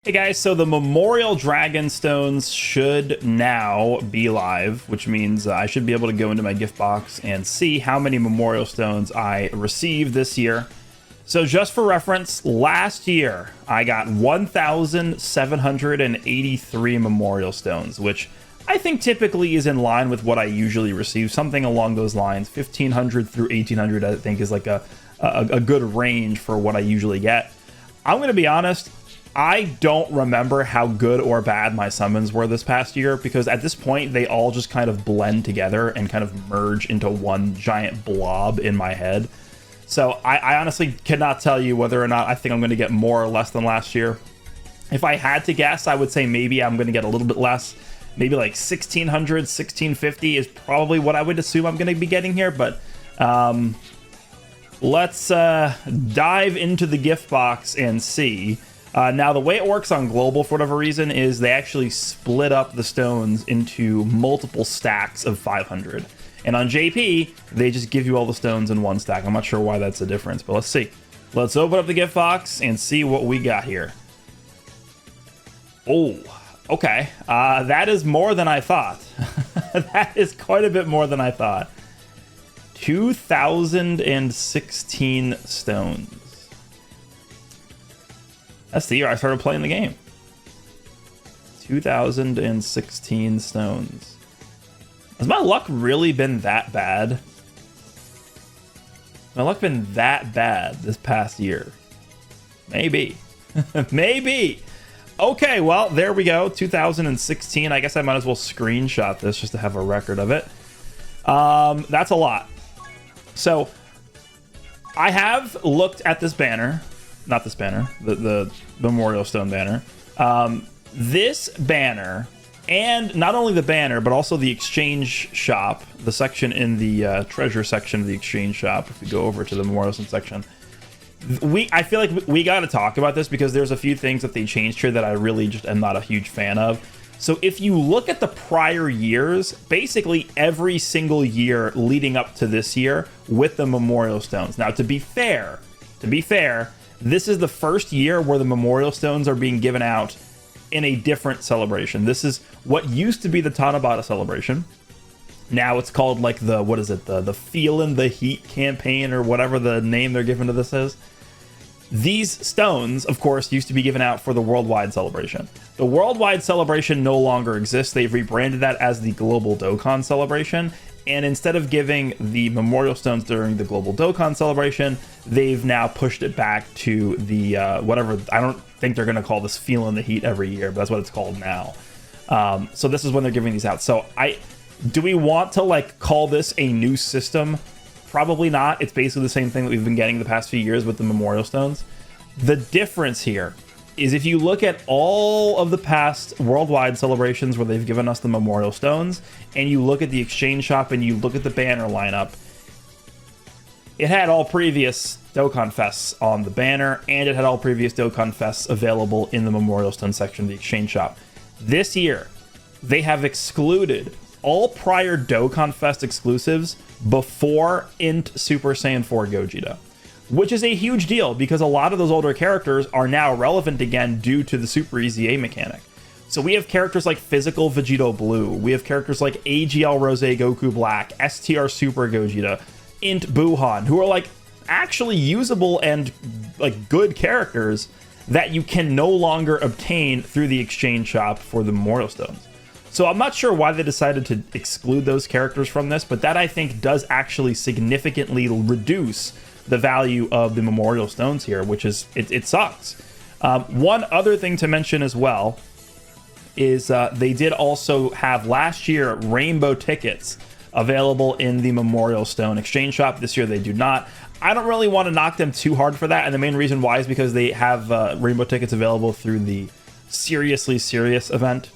Hey guys, so the Memorial Dragon Stones should now be live, which means I should be able to go into my gift box and see how many Memorial Stones I received this year. So just for reference, last year I got 1,783 Memorial Stones, which I think typically is in line with what I usually receive, something along those lines. 1,500 through 1,800 I think is like a good range for what I usually get. I'm going to be honest, I don't remember how good or bad my summons were this past year, because at this point they all just kind of blend together and kind of merge into one giant blob in my head. So I honestly cannot tell you whether or not I think I'm going to get more or less than last year. If I had to guess, I would say maybe I'm going to get a little bit less. Maybe like 1,600, 1,650 is probably what I would assume I'm going to be getting here. But let's dive into the gift box and see. Now, the way it works on Global, for whatever reason, is they actually split up the stones into multiple stacks of 500. And on JP, they just give you all the stones in one stack. I'm not sure why that's a difference, but let's see. Let's open up the gift box and see what we got here. Oh, okay. That is more than I thought. That is quite a bit more than I thought. 2,016 stones. That's the year I started playing the game. 2016 stones. Has my luck really been that bad? My luck been that bad this past year? Maybe. Maybe. Okay, well, there we go. 2016. I guess I might as well screenshot this just to have a record of it. That's a lot. So, I have looked at this banner. Not this banner, the Memorial Stone banner. This banner, and not only the banner, but also the exchange shop, the section in the treasure section of the exchange shop. If we go over to the Memorial Stone section, I feel like we got to talk about this because there's a few things that they changed here that I really just am not a huge fan of. So if you look at the prior years, basically every single year leading up to this year with the Memorial Stones. Now, to be fair, this is the first year where the Memorial Stones are being given out in a different celebration. This is what used to be the Tanabata celebration. Now it's called like the, what is it? The Feelin' the Heat campaign, or whatever the name they're giving to this is. These stones, of course, used to be given out for the worldwide celebration. The worldwide celebration no longer exists. They've rebranded that as the Global Dokkan celebration. And instead of giving the Memorial Stones during the Global Dokkan celebration, they've now pushed it back to the whatever. I don't think they're going to call this Feelin' the Heat every year, but that's what it's called now. So this is when they're giving these out. So do we want to like call this a new system? Probably not. It's basically the same thing that we've been getting the past few years with the Memorial Stones. The difference here is if you look at all of the past worldwide celebrations where they've given us the Memorial Stones, and you look at the exchange shop and you look at the banner lineup, it had all previous Dokkan Fests on the banner, and it had all previous Dokkan Fests available in the Memorial Stone section of the exchange shop. This year, they have excluded all prior Dokkan Fest exclusives before Int Super Saiyan 4 Gogeta, which is a huge deal because a lot of those older characters are now relevant again due to the Super Easy A mechanic. So we have characters like Physical Vegito Blue, we have characters like AGL Rose Goku Black, STR Super Gogeta, Int Buhan, who are like actually usable and like good characters that you can no longer obtain through the exchange shop for the Memorial Stones. So I'm not sure why they decided to exclude those characters from this, but that I think does actually significantly reduce the value of the Memorial Stones here, which is, it sucks. One other thing to mention as well is they did also have last year rainbow tickets available in the Memorial Stone exchange shop. This year they do not. I don't really want to knock them too hard for that, and the main reason why is because they have rainbow tickets available through the Seriously Serious event.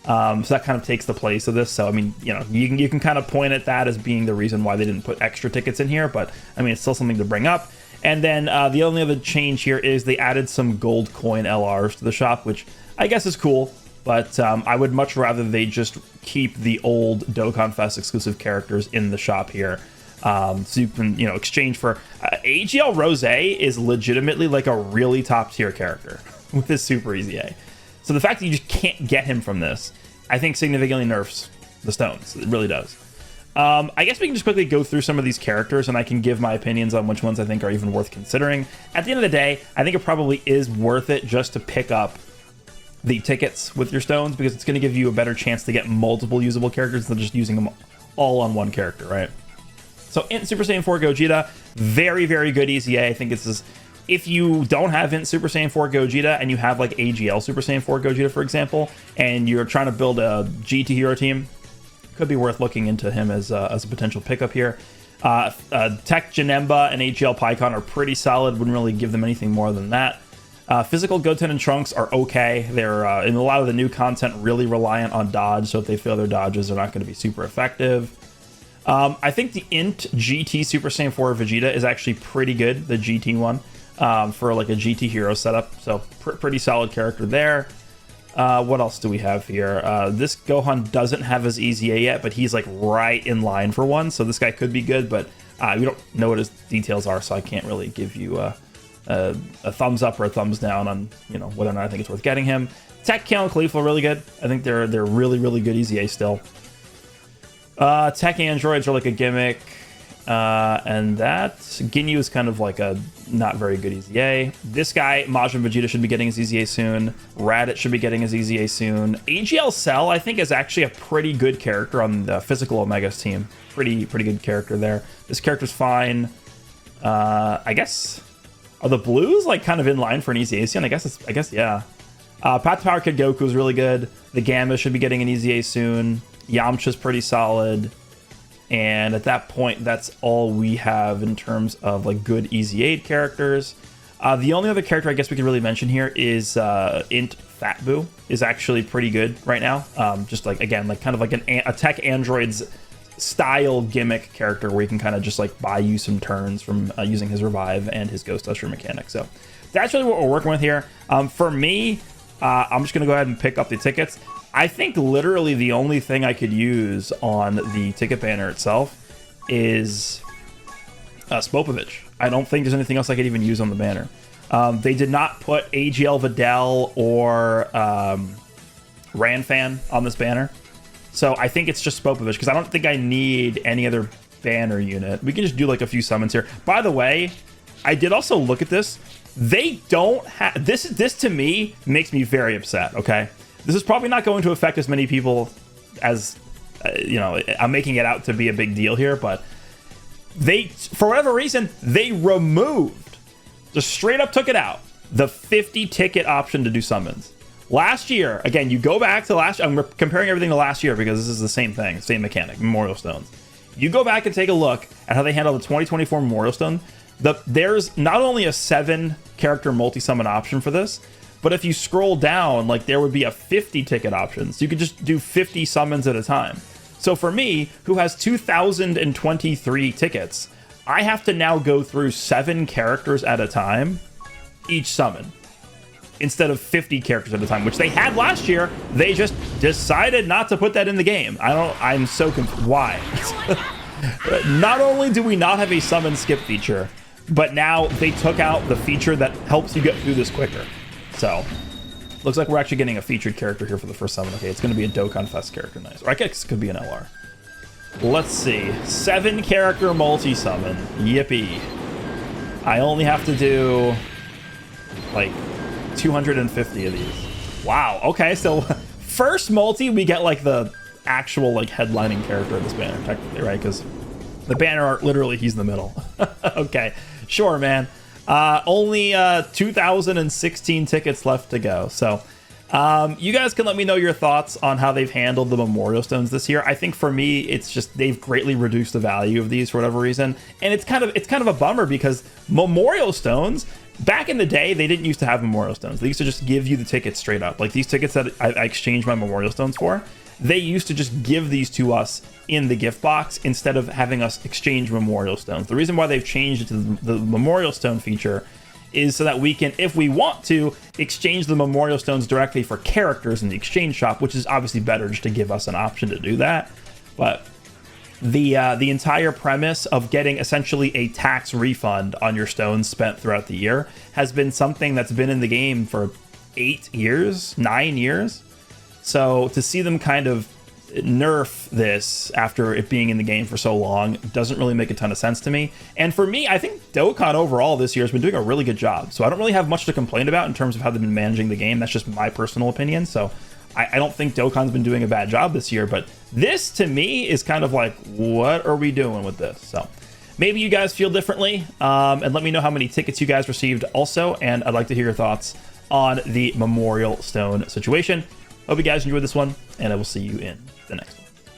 So that kind of takes the place of this. So, I mean, you know, you can kind of point at that as being the reason why they didn't put extra tickets in here, but I mean, it's still something to bring up. And then the only other change here is they added some gold coin LRs to the shop, which I guess is cool, but I would much rather they just keep the old Dokkan Fest exclusive characters in the shop here. So you can, you know, exchange for AGL Rose is legitimately like a really top tier character with his Super Easy A. So the fact that you just can't get him from this, I think significantly nerfs the stones. It really does. I guess we can just quickly go through some of these characters, and I can give my opinions on which ones I think are even worth considering. At the end of the day, I think it probably is worth it just to pick up the tickets with your stones, because it's going to give you a better chance to get multiple usable characters than just using them all on one character, right? So Int Super Saiyan 4 Gogeta, very, very good EZA. I think this is, if you don't have Int Super Saiyan 4 Gogeta and you have like AGL Super Saiyan 4 Gogeta, for example, and you're trying to build a GT hero team, could be worth looking into him as a potential pickup here. Tech Janemba and AGL Pycon are pretty solid. Wouldn't really give them anything more than that. Physical Goten and Trunks are okay. They're in a lot of the new content really reliant on dodge, so if they fail their dodges, they're not going to be super effective. I think the Int GT Super Saiyan 4 Vegeta is actually pretty good, the GT one, for like a GT hero setup. So pretty solid character there. What else do we have here? This Gohan doesn't have his EZA yet, but he's like right in line for one. So this guy could be good, but we don't know what his details are, so I can't really give you a thumbs up or a thumbs down on, you know, whether or not I think it's worth getting him. Tech Kale and Khalifa are really good. I think they're really, really good EZA still. Tech Androids are like a gimmick. And that Ginyu is kind of like a not very good EZA. This guy, Majin Vegeta, should be getting his EZA soon. Raditz should be getting his EZA soon. AGL Cell, I think, is actually a pretty good character on the Physical Omegas team. Pretty good character there. This character's fine. I guess, are the blues like kind of in line for an EZA soon? I guess yeah. Path to Power Kid Goku is really good. The Gamma should be getting an EZA soon. Yamcha's pretty solid. And at that point, that's all we have in terms of like good EZA characters. The only other character I guess we could really mention here is Int Fat Boo is actually pretty good right now. Just like, again, like kind of like a Tech Androids style gimmick character where you can kind of just like buy you some turns from using his revive and his Ghost Usher mechanic. So that's really what we're working with here. For me, I'm just going to go ahead and pick up the tickets. I think literally the only thing I could use on the ticket banner itself is Spopovich. I don't think there's anything else I could even use on the banner. They did not put AGL Videl or Ranfan on this banner. So I think it's just Spopovich, because I don't think I need any other banner unit. We can just do like a few summons here. By the way, I did also look at this. They don't have... This to me makes me very upset, okay? This is probably not going to affect as many people as, you know, I'm making it out to be a big deal here, but they, for whatever reason, they removed, just straight up took it out, the 50 ticket option to do summons. Last year, again, you go back to last, I'm comparing everything to last year because this is the same thing, same mechanic, Memorial Stones. You go back and take a look at how they handle the 2024 Memorial Stone. There's not only a 7 character multi-summon option for this, but if you scroll down, like there would be a 50 ticket option. So you could just do 50 summons at a time. So for me, who has 2,023 tickets, I have to now go through 7 characters at a time, each summon, instead of 50 characters at a time, which they had last year. They just decided not to put that in the game. I'm so confused. Why? Not only do we not have a summon skip feature, but now they took out the feature that helps you get through this quicker. So, looks like we're actually getting a featured character here for the first summon. Okay, it's going to be a Dokkan Fest character. Nice. Or I guess it could be an LR. Let's see. 7 character multi-summon. Yippee. I only have to do, like, 250 of these. Wow. Okay, so first multi, we get, like, the actual, like, headlining character of this banner, technically, right? Because the banner art, literally, he's in the middle. Okay. Sure, man. Only 2,016 tickets left to go. So you guys can let me know your thoughts on how they've handled the Memorial Stones this year. I think for me, it's just they've greatly reduced the value of these for whatever reason. And it's kind of a bummer because Memorial Stones, back in the day, they didn't used to have Memorial Stones. They used to just give you the tickets straight up. Like these tickets that I exchanged my Memorial Stones for, they used to just give these to us in the gift box instead of having us exchange Memorial Stones. The reason why they've changed it to the Memorial Stone feature is so that we can, if we want to, exchange the Memorial Stones directly for characters in the exchange shop, which is obviously better just to give us an option to do that. But the entire premise of getting essentially a tax refund on your stones spent throughout the year has been something that's been in the game for 8 years, 9 years. So to see them kind of nerf this after it being in the game for so long doesn't really make a ton of sense to me. And for me, I think Dokkan overall this year has been doing a really good job. So I don't really have much to complain about in terms of how they've been managing the game. That's just my personal opinion. So I don't think Dokkan's been doing a bad job this year, but this to me is kind of like, what are we doing with this? So maybe you guys feel differently, and let me know how many tickets you guys received also, and I'd like to hear your thoughts on the Memorial Stone situation. Hope you guys enjoyed this one, and I will see you in the next one.